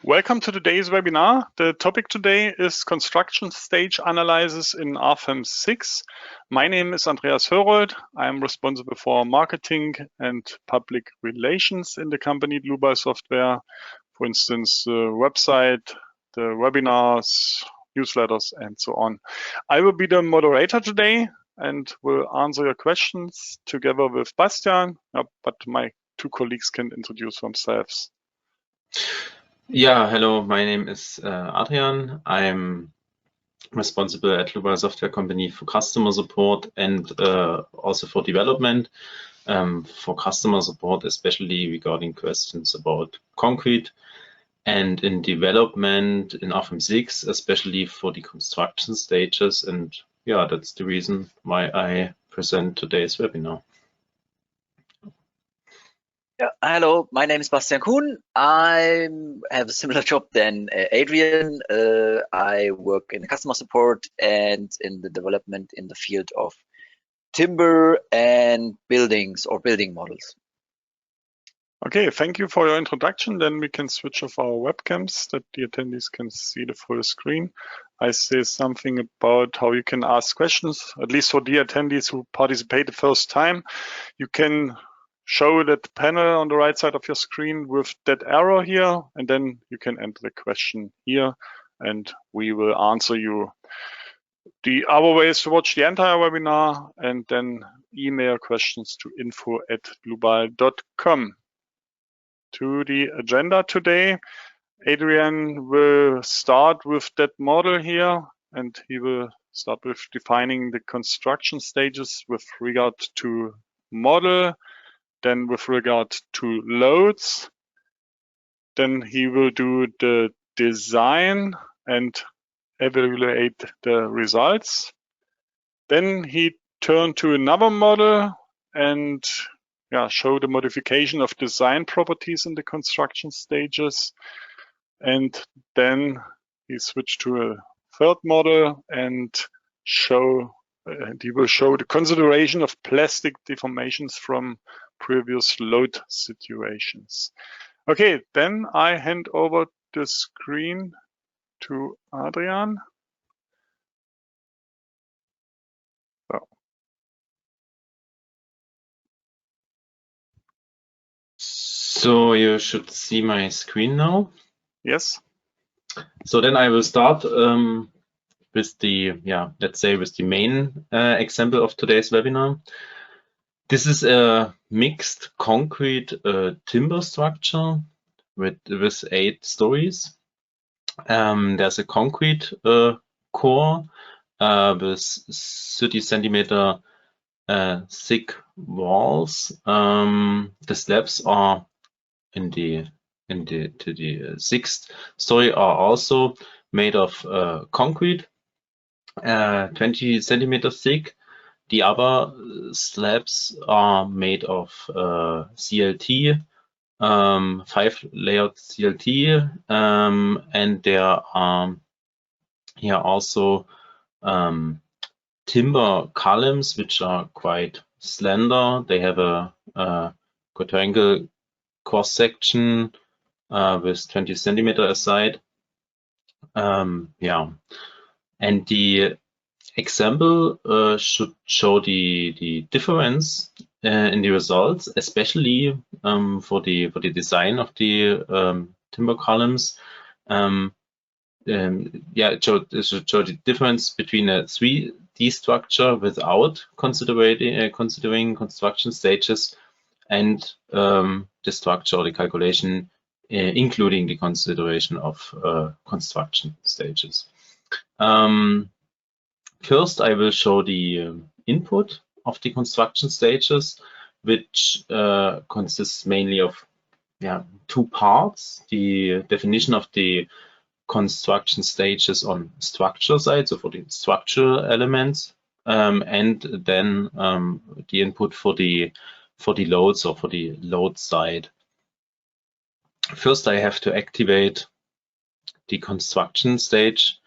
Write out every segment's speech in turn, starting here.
Welcome to today's webinar. The topic today is construction stage analysis in Rfem 6. My name is Andreas Hörold. I am responsible for marketing and public relations in the company Dlubal Software. For instance, the website, the webinars, newsletters, and so on. I will be the moderator today and will answer your questions together with Bastian, but my two colleagues can introduce themselves. Yeah, hello, my name is Adrian. I'm responsible at Dlubal Software Company for customer support and also for development. For customer support, especially regarding questions about concrete, and in development in Rfem 6, especially for the construction stages. And yeah, that's the reason why I present today's webinar. Yeah, hello, my name is Bastian Kuhn. I have a similar job than Adrian. I work in customer support and in the development in the field of timber and buildings or building models. Okay, thank you for your introduction. Then we can switch off our webcams that the attendees can see the full screen. I say something about how you can ask questions, at least for the attendees who participate the first time. You can show that panel on the right side of your screen with that arrow here, and then you can enter the question here and we will answer you. The other way is to watch the entire webinar and then email questions to info@dlubal.com. To the agenda today, Adrian will start with that model here, and he will start with defining the construction stages with regard to model, then with regard to loads. Then he will do the design and evaluate the results. Then he turned to another model and show the modification of design properties in the construction stages. And then he switched to a third model and he will show the consideration of plastic deformations from previous load situations. Okay, then I hand over the screen to Adrian. So you should see my screen now. Yes. So then I will start with the, let's say with the main example of today's webinar. This is a mixed concrete timber structure with 8 stories. There's a concrete core with 30 centimeter thick walls. The slabs are to the 6th story are also made of concrete, 20 centimeters thick. The other slabs are made of CLT, 5-layered CLT, and there are here also timber columns which are quite slender. They have a quadrangle cross section with 20 centimeter aside. And the example should show the difference in the results, especially for the design of the timber columns. It should show the difference between a 3D structure without considering construction stages and the structure or the calculation including the consideration of construction stages. First, I will show the input of the construction stages, which consists mainly of 2 parts: the definition of the construction stages on structure side, so for the structural elements, and then the input for the loads or for the load side. First, I have to activate the construction stage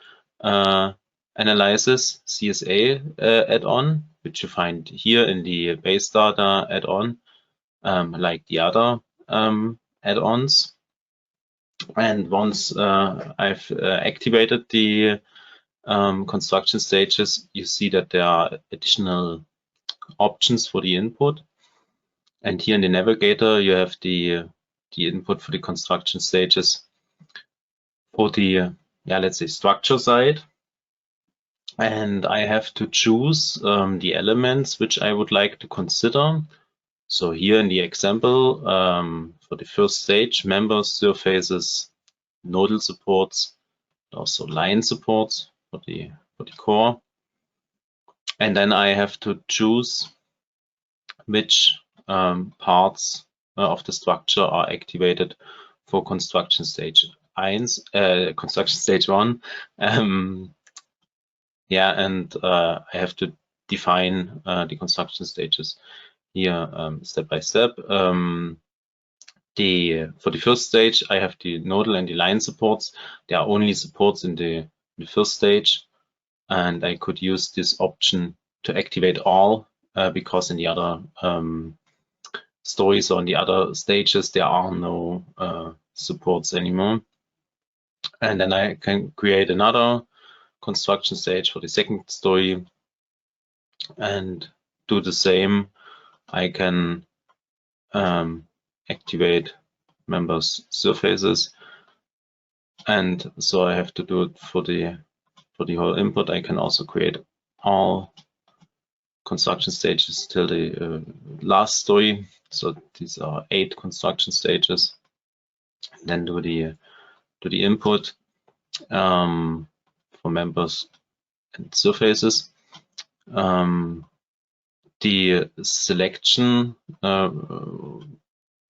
analysis CSA add-on, which you find here in the base data add-on, like the other add-ons. And once I've activated the construction stages, you see that there are additional options for the input. And here in the navigator, you have the input for the construction stages for the, let's say, structure side. And I have to choose the elements which I would like to consider. So here in the example, for the first stage, members, surfaces, nodal supports, also line supports for the core. And then I have to choose which parts of the structure are activated for construction stage 1. And I have to define the construction stages here step by step. For the first stage, I have the nodal and the line supports. There are only supports in the first stage, and I could use this option to activate all because in the other stories or in the other stages there are no supports anymore. And then I can create another construction stage for the second story and do the same. I can activate members, surfaces, and so I have to do it for the whole input. I can also create all construction stages till the last story. So these are 8 construction stages. Then do the input for members and surfaces. The selection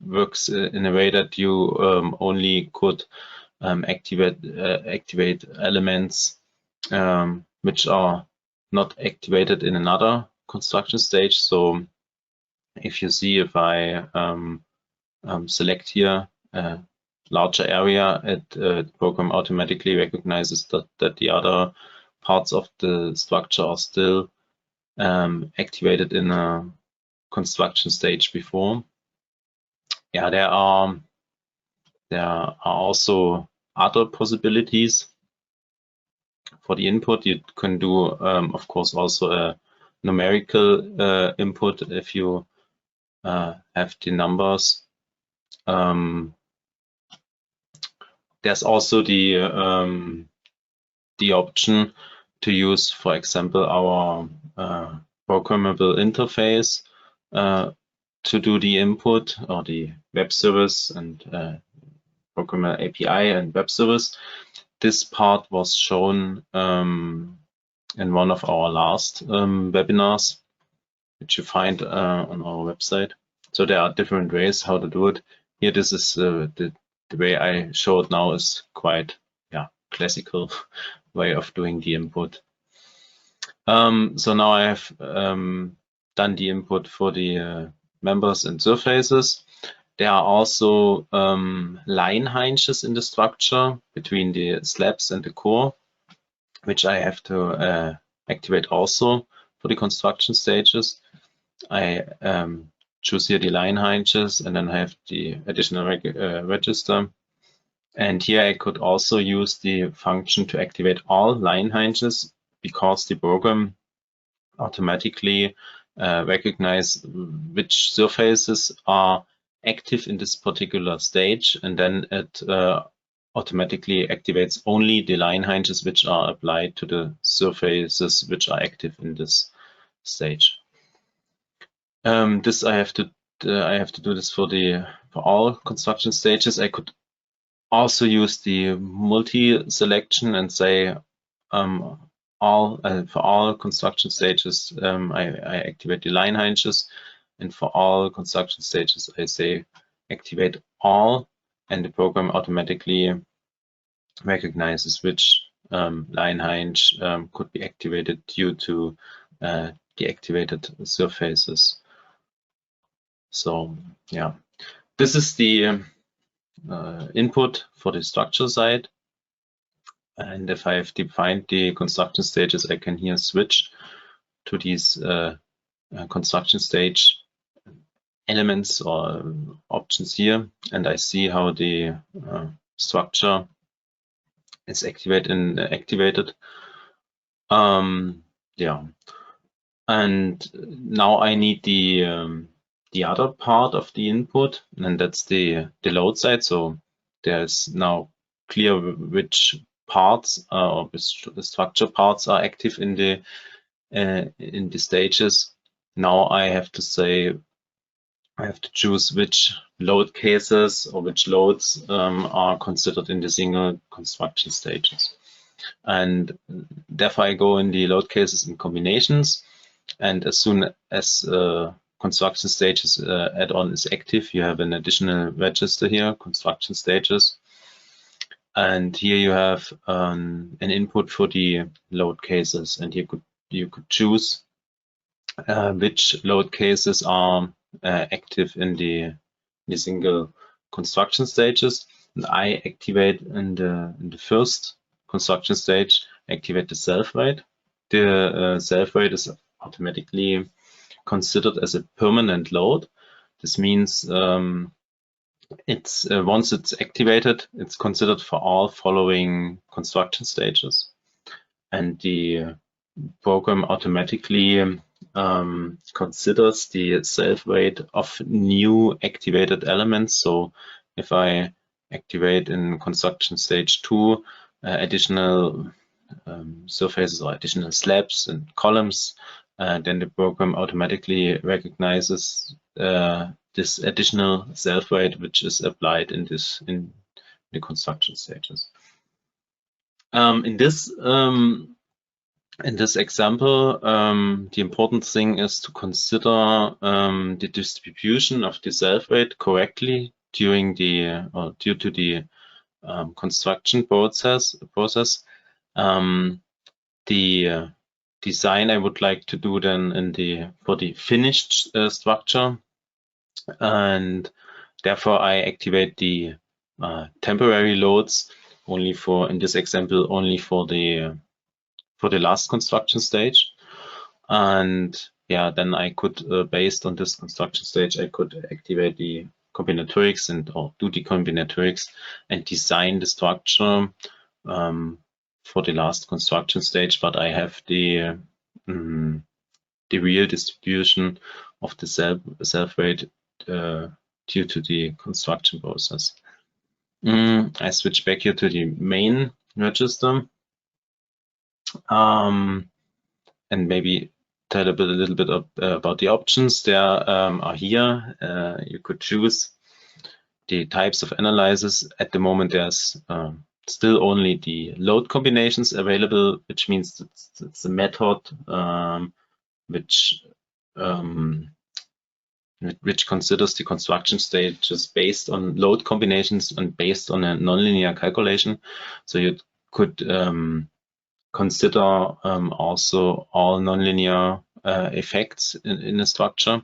works in a way that you only could activate elements which are not activated in another construction stage. So if you see, if I select here a larger area, the program automatically recognizes that the other parts of the structure are still activated in a construction stage before. Yeah, there are also other possibilities for the input. You can do, of course, also a numerical input if you have the numbers. There's also the option to use, for example, our programmable interface to do the input, or the web service and programmer API and web service. This part was shown in one of our last webinars, which you find on our website. So there are different ways how to do it. Here, this is the way I show it now is quite classical way of doing the input. So now I have done the input for the members and surfaces. There are also line hinges in the structure between the slabs and the core, which I have to activate also for the construction stages. I choose here the line hinges, and then I have the additional register. And here I could also use the function to activate all line hinges, because the program automatically recognize which surfaces are active in this particular stage, and then it automatically activates only the line hinges which are applied to the surfaces which are active in this stage. This I have to do this for all construction stages. I could also use the multi-selection and say for all construction stages I activate the line hinges, and for all construction stages I say activate all, and the program automatically recognizes which line hinge could be activated due to the activated surfaces. So yeah, this is the input for the structure side. And if I have defined the construction stages, I can here switch to these construction stage elements or options here, and I see how the structure is activated. Yeah, and now I need the other part of the input, and that's the load side. So there's now clear which parts or which structure parts are active in the stages. Now I have to say, I have to choose which load cases or which loads are considered in the single construction stages. And therefore I go in the load cases and combinations. And as soon as construction stages add-on is active, you have an additional register here, construction stages. And here you have an input for the load cases, and you could choose which load cases are active in the single construction stages. And I activate in the first construction stage, activate the self-weight. The self-weight is automatically considered as a permanent load. This means it's once it's activated, it's considered for all following construction stages, and the program automatically considers the self-weight of new activated elements. So if I activate in construction stage 2 additional surfaces or additional slabs and columns, then the program automatically recognizes this additional self-weight which is applied in the construction stages. In this example, the important thing is to consider the distribution of the self-weight correctly during the due to the construction process. The design I would like to do then for the finished structure, and therefore I activate the temporary loads only for, in this example, only for the last construction stage. And yeah, then I could, based on this construction stage, I could activate the combinatorics or do the combinatorics and design the structure for the last construction stage, but I have the real distribution of the self-weight due to the construction process. I switch back here to the main register and maybe tell a little bit about the options. There are here. You could choose the types of analysis. At the moment, there's still only the load combinations available, which means it's a method which considers the construction stages based on load combinations and based on a nonlinear calculation. So you could consider also all nonlinear effects in a structure.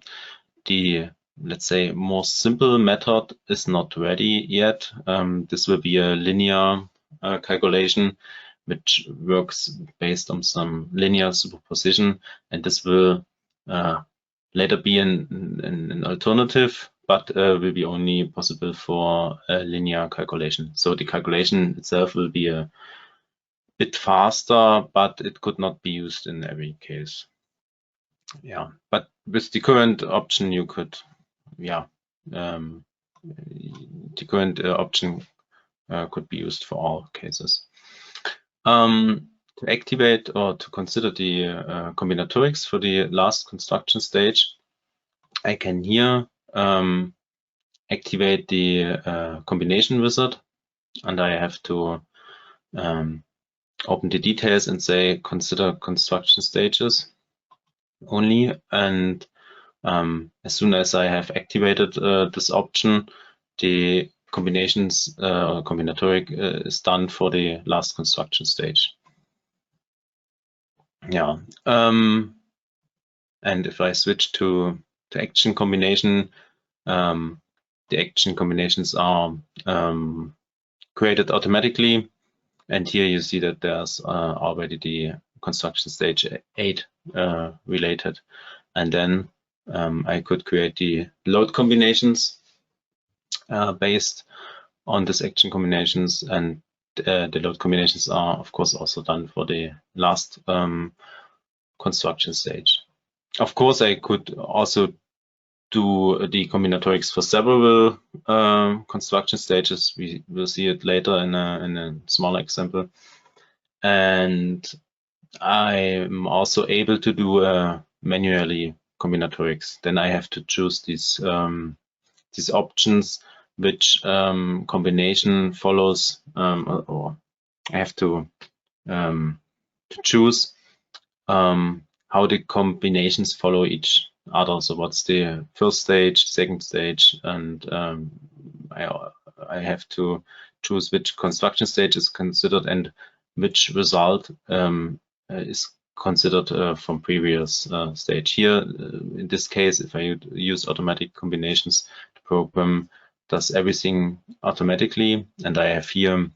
The, let's say, more simple method is not ready yet. This will be a linear calculation which works based on some linear superposition, and this will later be an alternative, but will be only possible for a linear calculation. So the calculation itself will be a bit faster, but it could not be used in every case. Yeah, but with the current option, you could, yeah, the current option could be used for all cases. To activate or to consider the combinatorics for the last construction stage, I can here activate the combination wizard, and I have to open the details and say consider construction stages only. And as soon as I have activated this option, the combinations combinatoric is done for the last construction stage. Yeah, and if I switch to action combination, the action combinations are created automatically, and here you see that there's already the construction stage 8 related, and then I could create the load combinations based on these action combinations, and the load combinations are of course also done for the last construction stage. Of course, I could also do the combinatorics for several construction stages. We will see it later in a smaller example. And I'm also able to do manually combinatorics. Then I have to choose these options, which combination follows, or I have to choose how the combinations follow each other. So what's the first stage, second stage, and I have to choose which construction stage is considered and which result is considered from previous stage. Here, in this case, if I use automatic combinations, the program does everything automatically, and I have here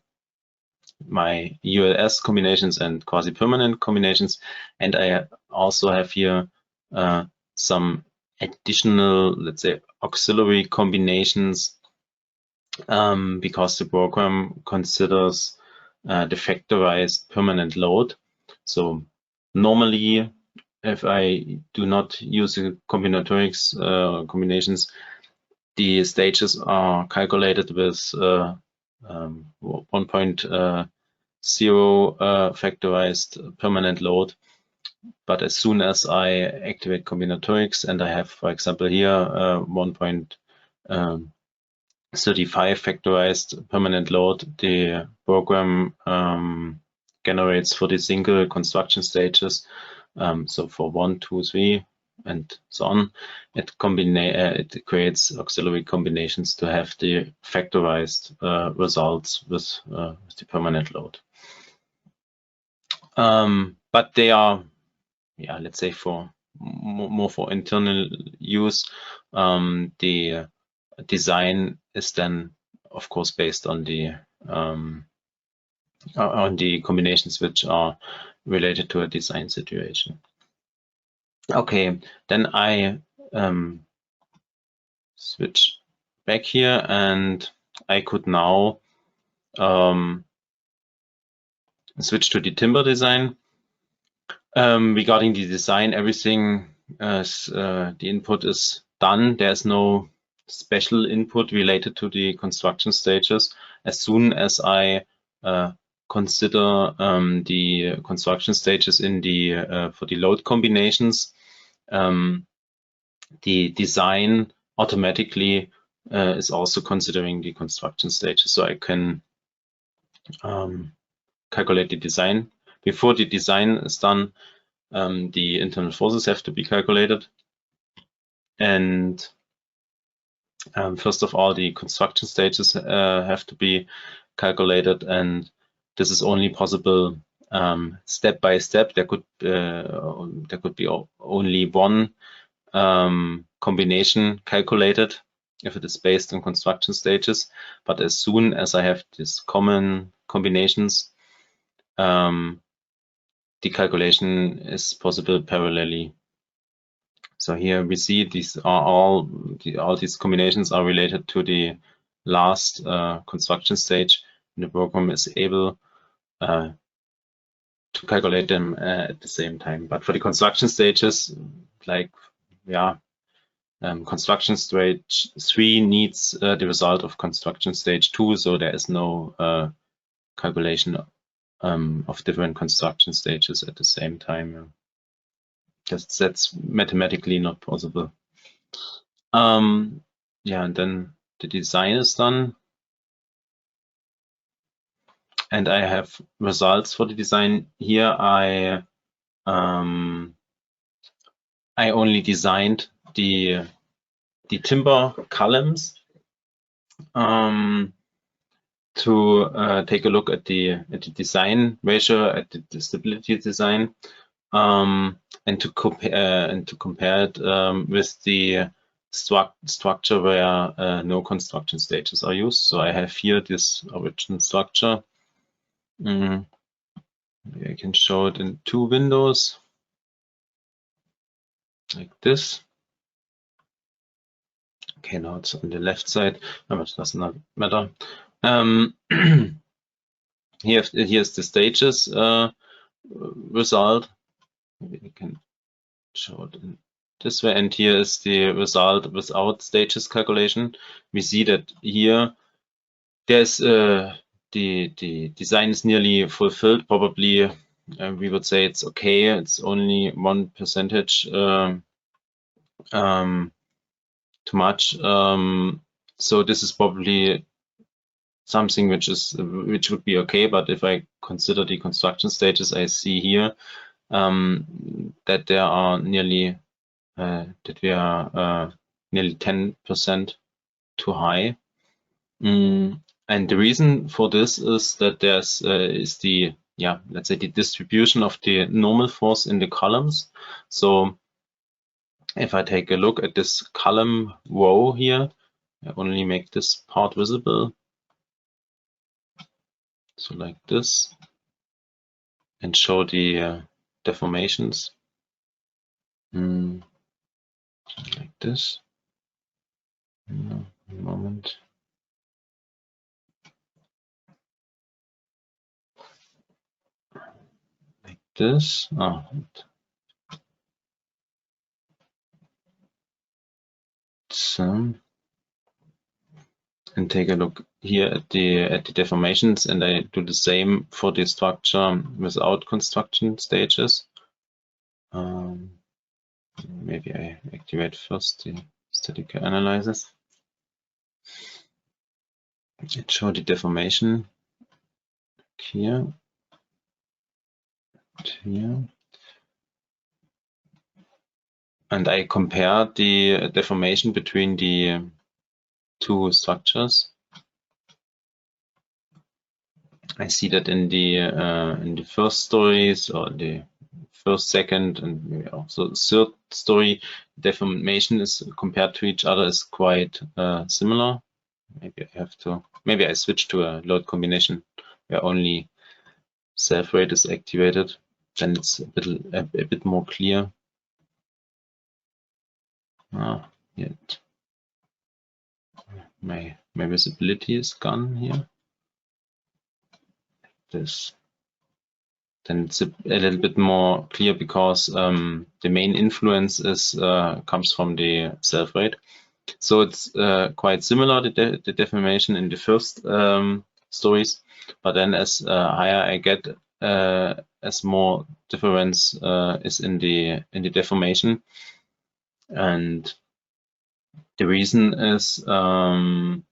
my ULS combinations and quasi-permanent combinations, and I also have here some additional, let's say, auxiliary combinations, because the program considers the factorized permanent load. So normally, if I do not use the combinatorics combinations, the stages are calculated with 1.0 factorized permanent load. But as soon as I activate combinatorics and I have, for example, here 1.35 factorized permanent load, the program generates for the single construction stages. So for 1, 2, 3, and so on, it creates auxiliary combinations to have the factorized results with the permanent load. But they are, yeah, let's say for more for internal use. The design is then, of course, based on the combinations which are related to a design situation. Okay, then I switch back here, and I could now switch to the timber design. Regarding the design, everything the input is done. There's no special input related to the construction stages. As soon as I consider the construction stages in the for the load combinations, the design automatically is also considering the construction stages. So I can calculate the design. Before the design is done, the internal forces have to be calculated. And first of all, the construction stages have to be calculated, and this is only possible step by step. There could be only one combination calculated if it is based on construction stages. But as soon as I have these common combinations, the calculation is possible parallelly. So here we see these are all these combinations are related to the last construction stage, and the program is able to calculate them at the same time. But for the construction stages, like construction stage 3 needs the result of construction stage 2, so there is no calculation of different construction stages at the same time. That's mathematically not possible. And then the design is done, and I have results for the design. Here I only designed the timber columns to take a look at the design ratio, at the stability design, and to compare it with the structure where no construction stages are used. So I have here this original structure. Maybe I can show it in 2 windows, like this. Okay, now it's on the left side, but it does not matter. Here's the stages result. Maybe we can show it in this way, and here is the result without stages calculation. We see that here there's the design is nearly fulfilled. Probably we would say it's okay. It's only 1% too much. So this is probably something which would be okay. But if I consider the construction stages, I see here that there are nearly that we are nearly 10% too high. And the reason for this is that there's is the let's say the distribution of the normal force in the columns. So if I take a look at this column row here, I only make this part visible. So like this, and show the deformations like this. A moment. Like this. So, and take a look here at the deformations, and I do the same for the structure without construction stages. Maybe I activate first the statistical analysis. It show the deformation here, here, and I compare the deformation between the two structures. I see that in the first stories, or the first, second, and maybe also third story, deformation is compared to each other is quite similar. Maybe I switch to a load combination where only self-rate is activated. Then it's a bit more clear. Yet my visibility is gone here. This. Then it's a little bit more clear, because the main influence is comes from the self-rate. So it's quite similar, the deformation in the first stories, but then as higher I get, as more difference is in the deformation. And the reason is that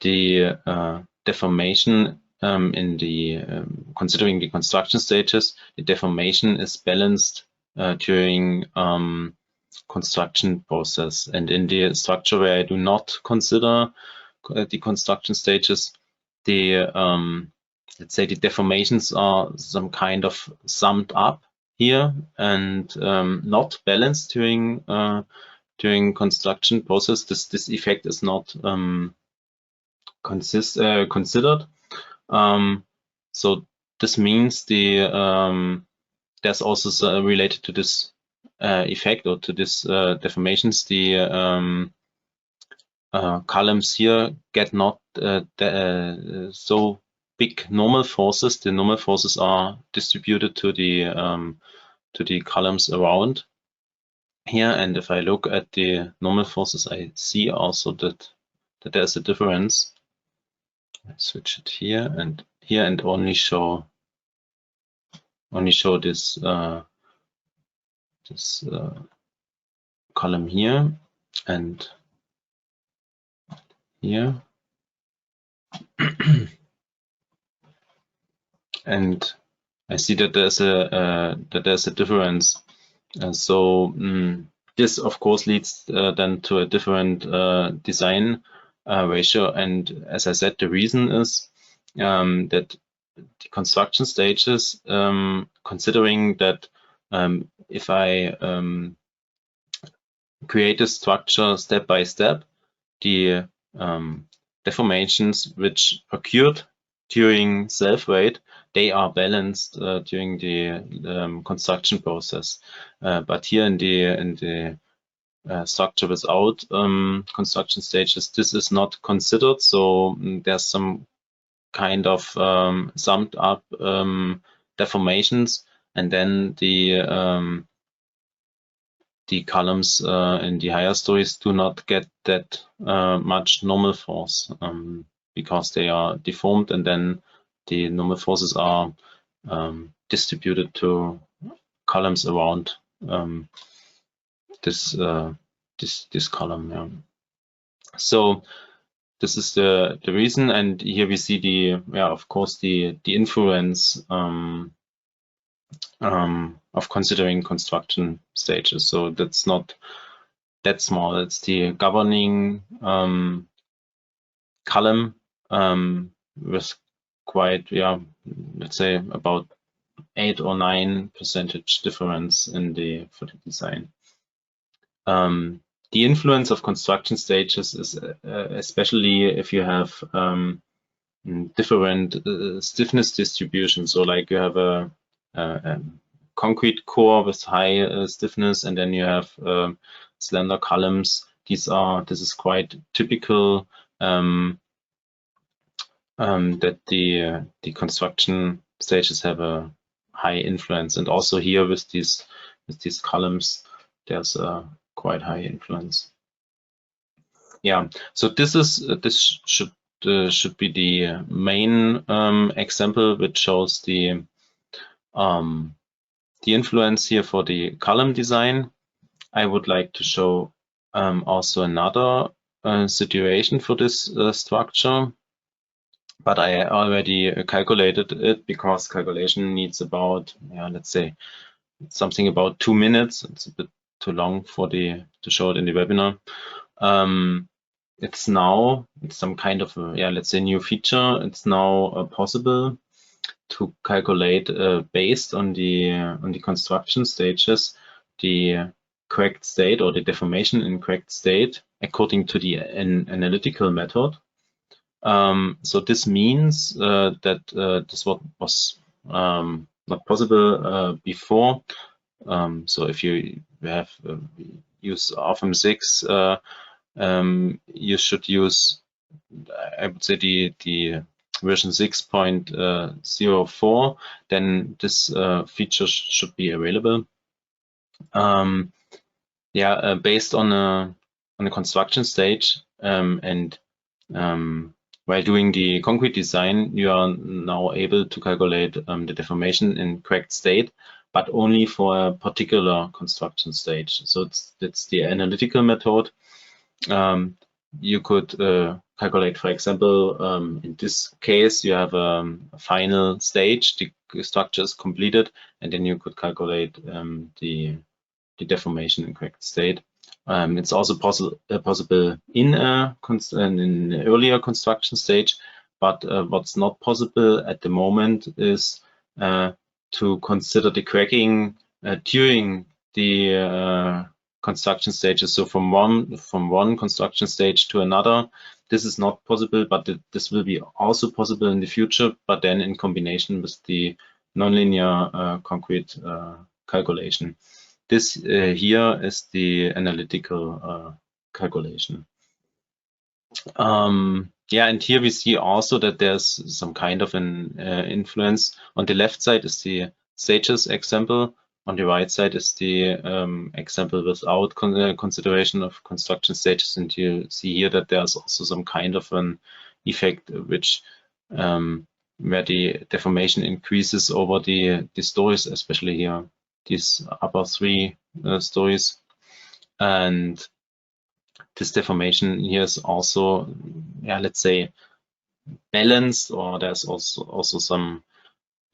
the deformation in the considering the construction stages, the deformation is balanced during construction process, and in the structure where I do not consider the construction stages, the let's say the deformations are some kind of summed up here and not balanced during construction process. This effect is not considered. So this means there's also related to this effect, or to this deformations, the columns here get not so big normal forces. The normal forces are distributed to the columns around here, and if I look at the normal forces, I see also that there's a difference. I switch it here and only show this column here and here. And I see that there's a difference. So this of course leads then to a different design ratio. And as I said, the reason is that the construction stages, considering that if I create a structure step by step, the deformations which occurred during self-rate, they are balanced during the construction process. But here in the structure without construction stages, this is not considered. So there's some kind of summed up deformations, and then the columns in the higher stories do not get that much normal force because they are deformed, and then the normal forces are distributed to columns around this column. Yeah. So this is the reason, and here we see the of course the influence of considering construction stages. So that's not that small. It's the governing column with quite let's say about 8 or 9% difference in for the design. The influence of construction stages is especially if you have different stiffness distributions. So like you have a concrete core with high stiffness, and then you have slender columns. This is quite typical that the construction stages have a high influence, and also here with these columns, there's a quite high influence. Yeah, so this should be the main example which shows the influence here for the column design. I would like to show also another situation for this structure, but I already calculated it because calculation needs about let's say something about 2 minutes. It's a bit too long to show it in the webinar. It's some kind of let's say new feature. It's now possible to calculate based on the construction stages the correct state or the deformation in correct state according to the analytical method. So this means that this was not possible before. So if you have use Rfem 6, you should use, I would say, the version 6.04. Then this feature should be available. Based on a construction stage and while doing the concrete design, you are now able to calculate the deformation in correct state, but only for a particular construction stage. So it's the analytical method. You could calculate, for example, in this case, you have a final stage, the structure is completed, and then you could calculate the deformation in correct state. It's also possible in an earlier construction stage, but what's not possible at the moment is to consider the cracking during the construction stages. So from one construction stage to another, this is not possible, but this will be also possible in the future, but then in combination with the nonlinear concrete calculation. This here is the analytical calculation. And here we see also that there's some kind of an influence. On the left side is the stages example. On the right side is the example without consideration of construction stages. And you see here that there's also some kind of an effect which where the deformation increases over the stories, especially here, these upper 3 stories. And this deformation here is also, let's say, balanced, or there's also some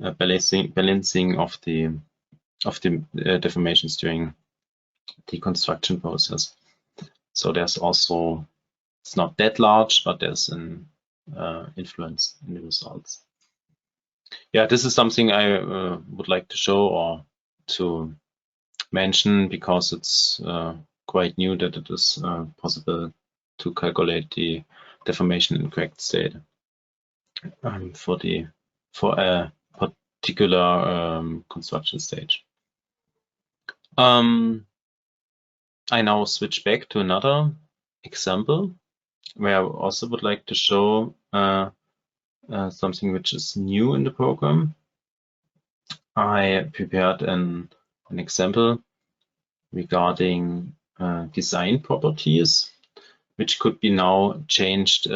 balancing of the deformations during the construction process. So there's also, it's not that large, but there's an influence in the results. This is something I would like to show or to mention because it's quite new that it is possible to calculate the deformation in correct state for a particular construction stage. I now switch back to another example where I also would like to show something which is new in the program. I prepared an example regarding design properties, which could be now changed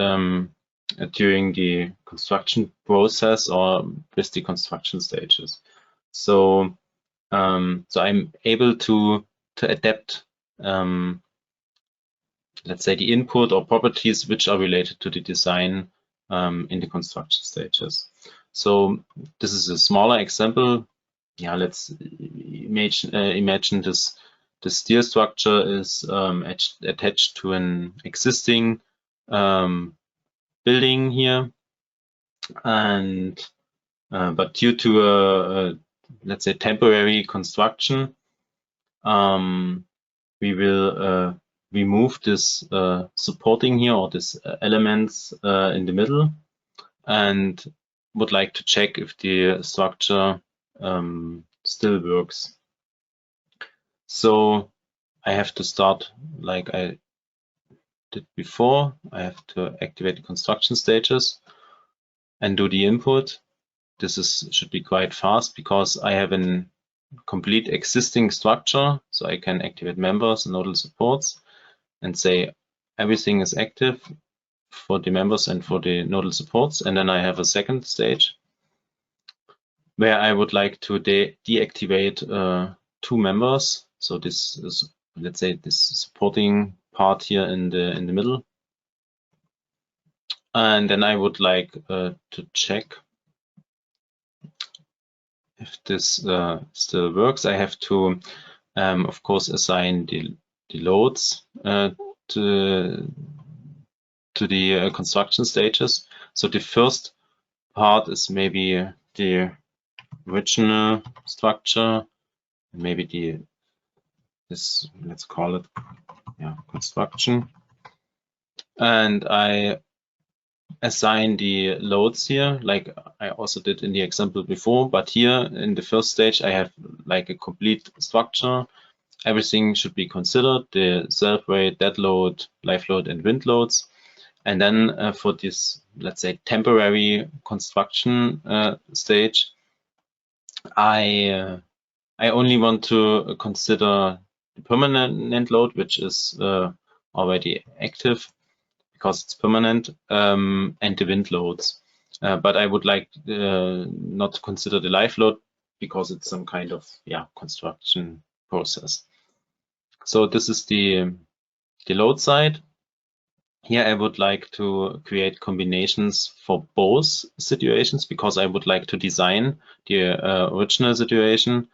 during the construction process or with the construction stages. So, so I'm able to adapt, let's say, the input or properties which are related to the design in the construction stages. So this is a smaller example. Yeah, let's imagine this steel structure is attached to an existing building here, and but due to a let's say temporary construction, we will remove this supporting here, or this elements in the middle, and would like to check if the structure still works. So I have to start like I did before. I have to activate the construction stages and do the input. This should be quite fast because I have a complete existing structure, so I can activate members and nodal supports and say everything is active for the members and for the nodal supports. And then I have a second stage where I would like to deactivate 2 members. So this is, let's say, this supporting part here in the middle. And then I would like to check if this still works. I have to, of course, assign the loads to the construction stages. So the first part is maybe the original structure, maybe this, let's call it, yeah, construction, and I assign the loads here like I also did in the example before, but here in the first stage I have like a complete structure. Everything should be considered, the self-weight, dead load, live load, and wind loads. And then for this, let's say, temporary construction stage, I only want to consider the permanent load, which is already active because it's permanent, and the wind loads. But I would like not to consider the live load because it's some kind of construction process. So this is the load side. Here I would like to create combinations for both situations because I would like to design the original situation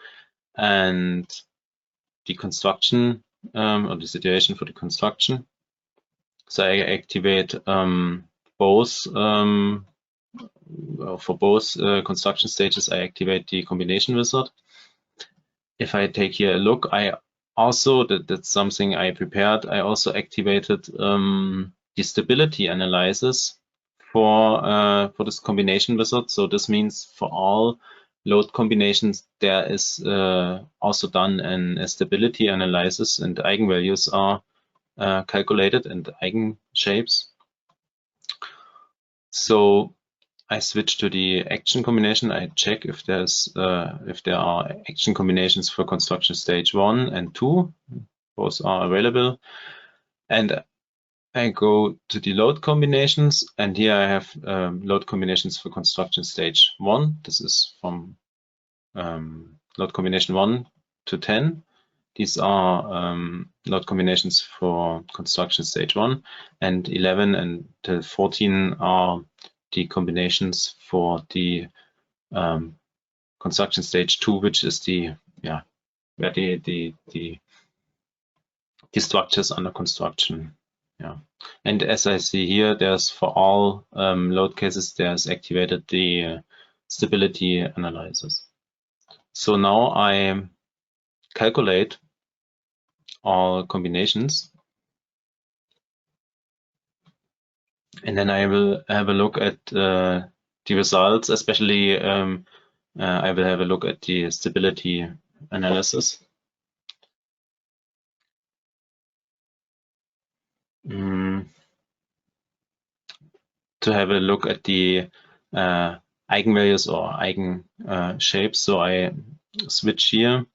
and the construction or the situation for the construction. So I activate both for both construction stages. I activate the combination wizard. If I take here a look, I also that's something I prepared. I also activated the stability analysis for this combination wizard. So this means for all load combinations, there is also done a stability analysis, and eigenvalues are calculated and eigenshapes. So I switch to the action combination. I check if there are action combinations for construction stage 1 and 2. Both are available. And I go to the load combinations, and here I have load combinations for construction stage 1. This is from load combination 1 to 10. These are load combinations for construction stage 1, and 11 and 14 are the combinations for the construction stage 2, which is the where the structures under construction. Yeah, and as I see here, there's for all load cases, there's activated the stability analysis. So now I calculate all combinations, and then I will have a look at the results, especially I will have a look at the stability analysis. to have a look at the eigenvalues or eigen shapes. So I switch here.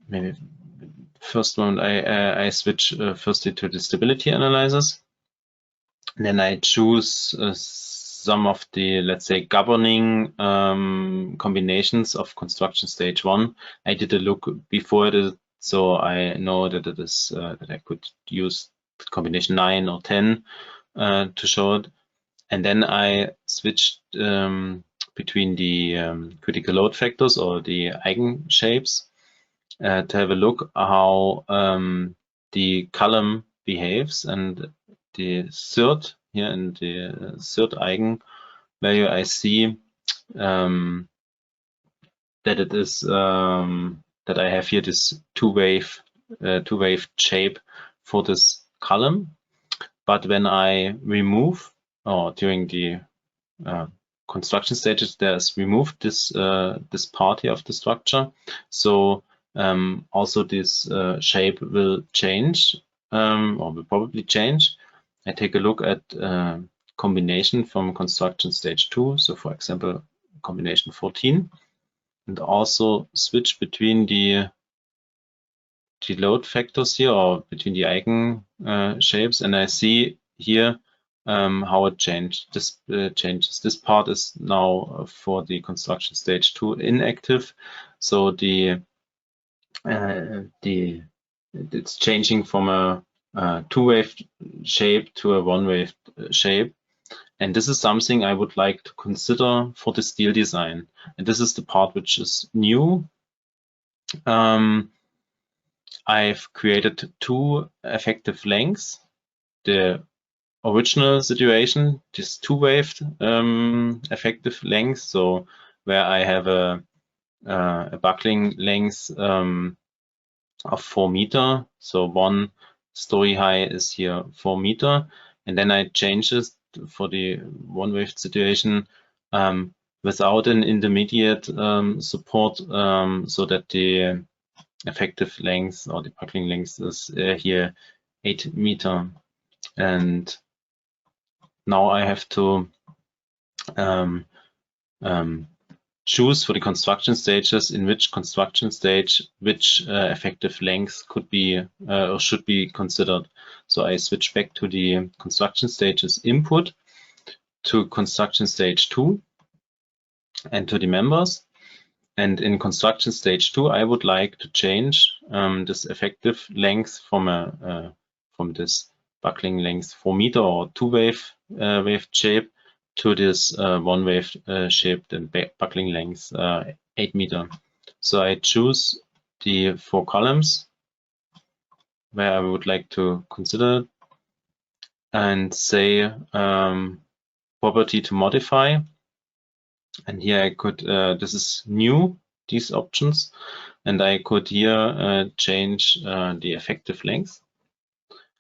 Maybe first one I switch firstly to the stability analysis. Then I choose some of the, let's say, governing combinations of construction stage 1. I did a look before it, so I know that it is that I could use combination 9 or 10 to show it. And then I switched between the critical load factors or the eigen shapes to have a look how the column behaves. And the third here in the third eigen value, I see that it is that I have here this two-wave shape for this column. But when I remove, or during the construction stages, there's removed this this part here of the structure. So also this shape will change, or will probably change. I take a look at combination from construction stage 2. So for example, combination 14, and also switch between the load factors here, or between the eigen shapes, and I see here how it changed. This changes. This part is now for the construction stage 2 inactive, so it's changing from a two-wave shape to a one-wave shape. And this is something I would like to consider for the steel design. And this is the part which is new. I've created two effective lengths. The original situation, this two-wave effective length, so where I have a buckling length of 4 meters. So one story high is here 4 meters, and then I change it for the one-wave situation without an intermediate support, so that the effective length or the buckling length is here 8 meters. And now I have to choose for the construction stages in which construction stage which effective length could be or should be considered. So I switch back to the construction stages input, to construction stage 2, and to the members. And in construction stage 2, I would like to change this effective length from this buckling length 4 meters or two-wave wave shape to this one-wave shaped and buckling length 8 meters. So I choose the 4 columns where I would like to consider and say property to modify. And here I could, this is new, these options, and I could here change the effective length.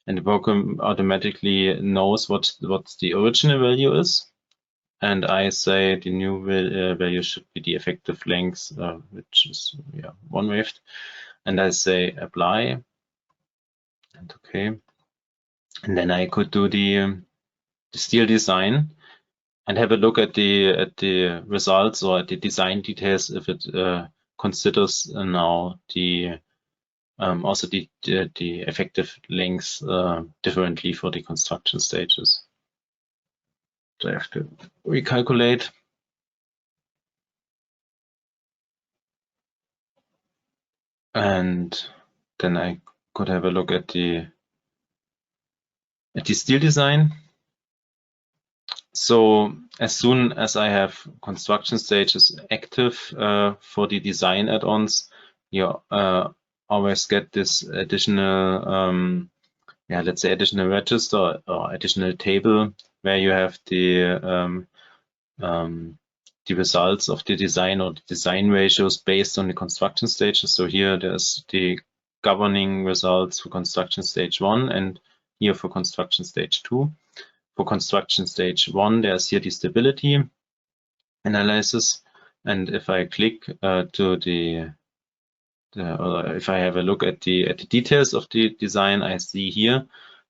And the program automatically knows what the original value is. And I say the new value should be the effective length, which is one-waved. And I say apply, and okay. And then I could do the steel design and have a look at the results or at the design details if it considers now the also the effective length differently for the construction stages. So I have to recalculate. And then I could have a look at the steel design. So as soon as I have construction stages active for the design add-ons, you always get this additional, let's say additional register or additional table where you have the results of the design or the design ratios based on the construction stages. So here there's the governing results for construction stage 1 and here for construction stage 2. For construction stage 1, there's here the stability analysis. And if I click to the if I have a look at the details of the design, I see here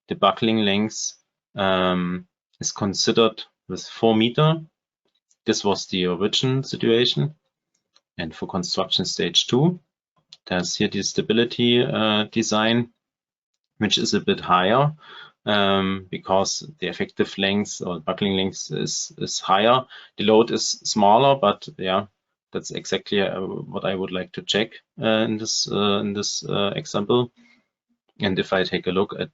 the buckling length is considered with 4 meters. This was the original situation. And for construction stage 2, there's here the stability design, which is a bit higher because the effective length or buckling length is higher. The load is smaller, but yeah, that's exactly what I would like to check in this example. And if I take a look at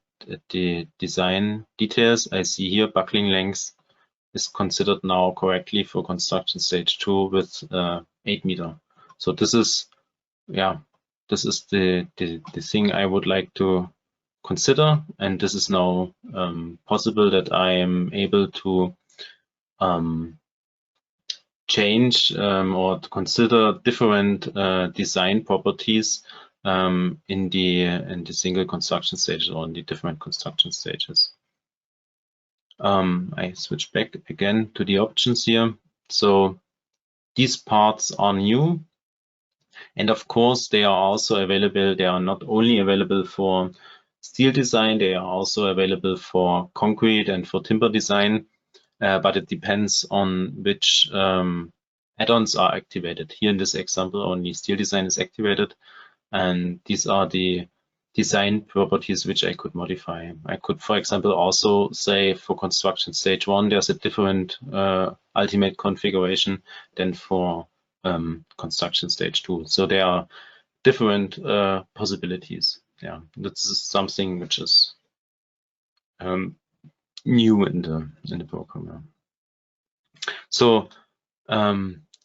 the design details, I see here buckling length is considered now correctly for construction stage 2 with 8 meters. So this is, yeah, this is the thing I would like to consider, and this is now possible that I am able to change or to consider different design properties in the single construction stages or in the different construction stages. I switch back again to the options here. So these parts are new, and of course they are also available. They are not only available for steel design, they are also available for concrete and for timber design, but it depends on which add-ons are activated. Here in this example, only steel design is activated, and these are the design properties which I could modify. I could, for example, also say for construction stage 1, there's a different ultimate configuration than for construction stage 2. So there are different possibilities. Yeah, this is something which is new in the program. Yeah. So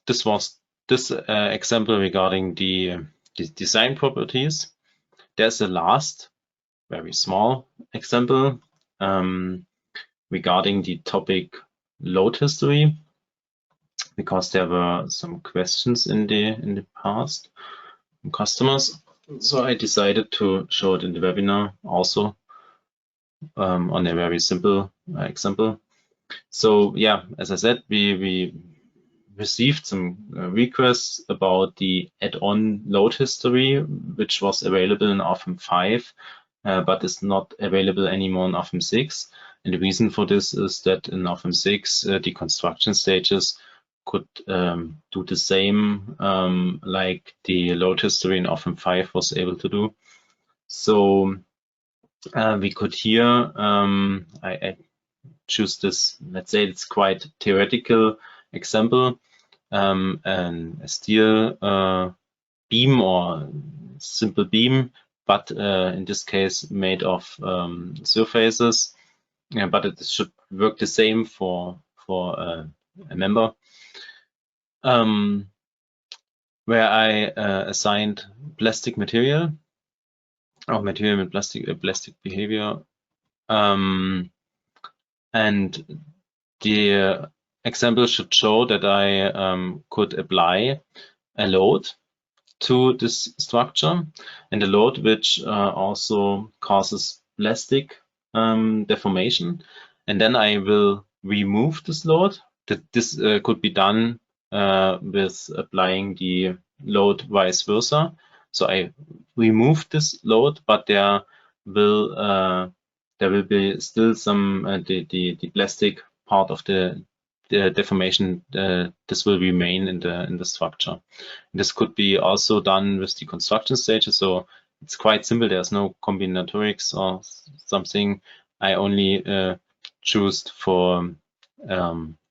this was this example regarding the design properties. There's a last, very small example regarding the topic load history, because there were some questions in the past from customers. So I decided to show it in the webinar also on a very simple example. So yeah, as I said, we received some requests about the add-on load history, which was available in Rfem 5, but is not available anymore in Rfem 6. And the reason for this is that in Rfem 6, the construction stages could do the same like the load history in Rfem 5 was able to do. So we could here, I choose this, let's say it's quite theoretical example, and a steel beam or simple beam, but in this case made of surfaces, but it should work the same for a member, where I assigned plastic material or material with plastic behavior, and the example should show that I could apply a load to this structure, and a load which also causes plastic deformation, and then I will remove this load. This could be done with applying the load vice versa. So I remove this load, but there will be still some the plastic part of the deformation. This will remain in the structure. This could be also done with the construction stages. So it's quite simple. There's no combinatorics or something. I only choose for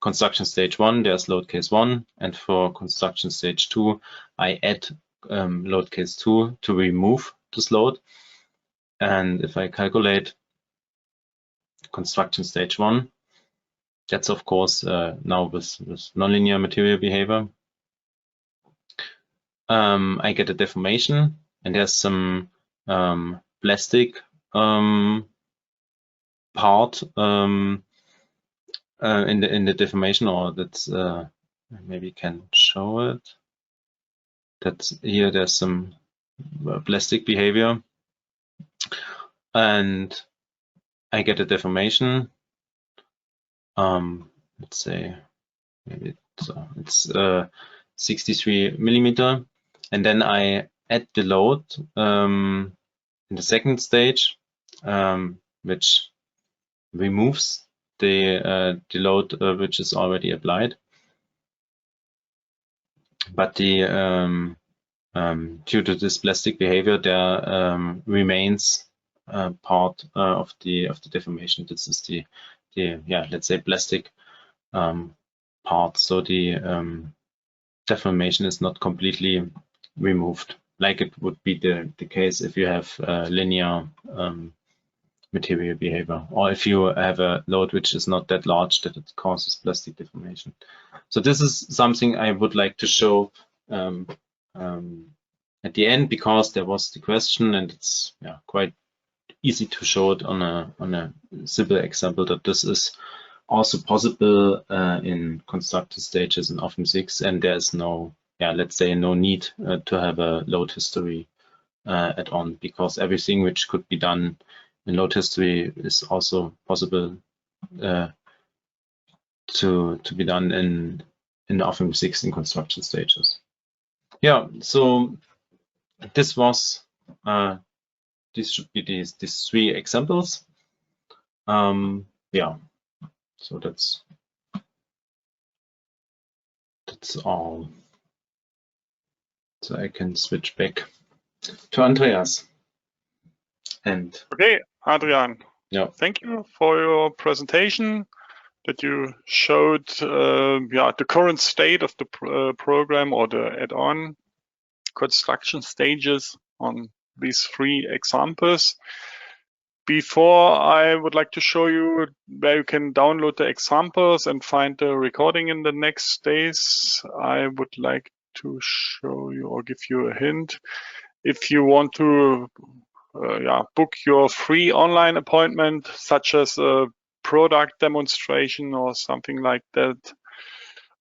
construction stage 1, there's load case 1, and for construction stage 2, I add load case 2 to remove this load. And if I calculate construction stage 1, that's of course now with nonlinear material behavior. I get a deformation, and there's some plastic part in the deformation, or that's maybe can show it. That's here. There's some plastic behavior, and I get a deformation. Let's say maybe it's 63 millimeter, and then I add the load in the second stage, which removes the load which is already applied. But due to this plastic behavior, there remains part of the deformation. This is the let's say plastic part. So the deformation is not completely removed, like it would be the case if you have linear material behavior, or if you have a load which is not that large that it causes plastic deformation. So this is something I would like to show at the end, because there was the question, and it's quite easy to show it on a simple example that this is also possible in constructed stages in Rfem 6, and there's no, let's say, no need to have a load history add-on, because everything which could be done in load history is also possible to be done in Rfem 6 in construction stages. Yeah, so this was this should be these 3 examples. Yeah, so that's all. So I can switch back to Andreas. And okay, Adrian. Yeah. Thank you for your presentation, that you showed the current state of the program or the add-on construction stages on these 3 examples. Before, I would like to show you where you can download the examples and find the recording in the next days. I would like to show you or give you a hint. If you want to book your free online appointment, such as a product demonstration or something like that,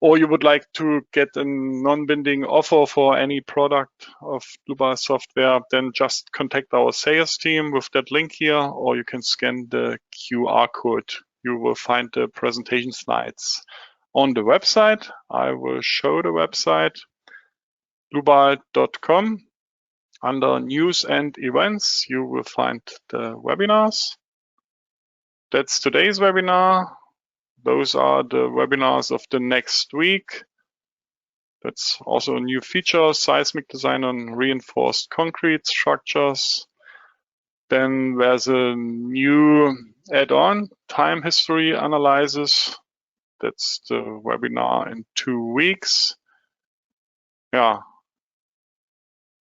or you would like to get a non-binding offer for any product of Dlubal software, then just contact our sales team with that link here, or you can scan the QR code. You will find the presentation slides on the website. I will show the website, dlubal.com. Under News and Events, you will find the webinars. That's today's webinar. Those are the webinars of the next week. That's also a new feature, seismic design on reinforced concrete structures. Then there's a new add-on, time history analysis. That's the webinar in 2 weeks. Yeah,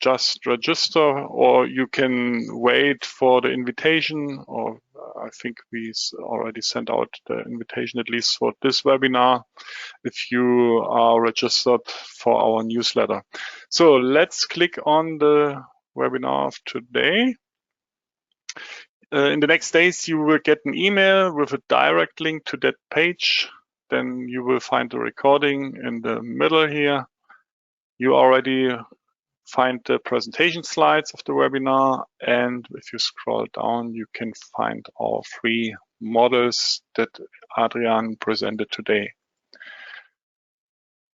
just register, or you can wait for the invitation, or I think we already sent out the invitation, at least for this webinar, if you are registered for our newsletter. So let's click on the webinar of today. In the next days, you will get an email with a direct link to that page. Then you will find the recording in the middle here. You already find the presentation slides of the webinar, and if you scroll down, you can find all 3 models that Adrian presented today.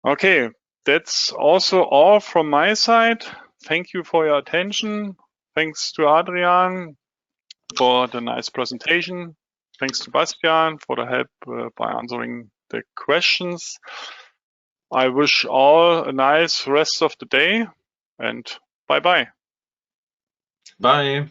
Okay, that's also all from my side. Thank you for your attention. Thanks to Adrian for the nice presentation. Thanks to Bastian for the help by answering the questions. I wish all a nice rest of the day, and bye-bye. Bye.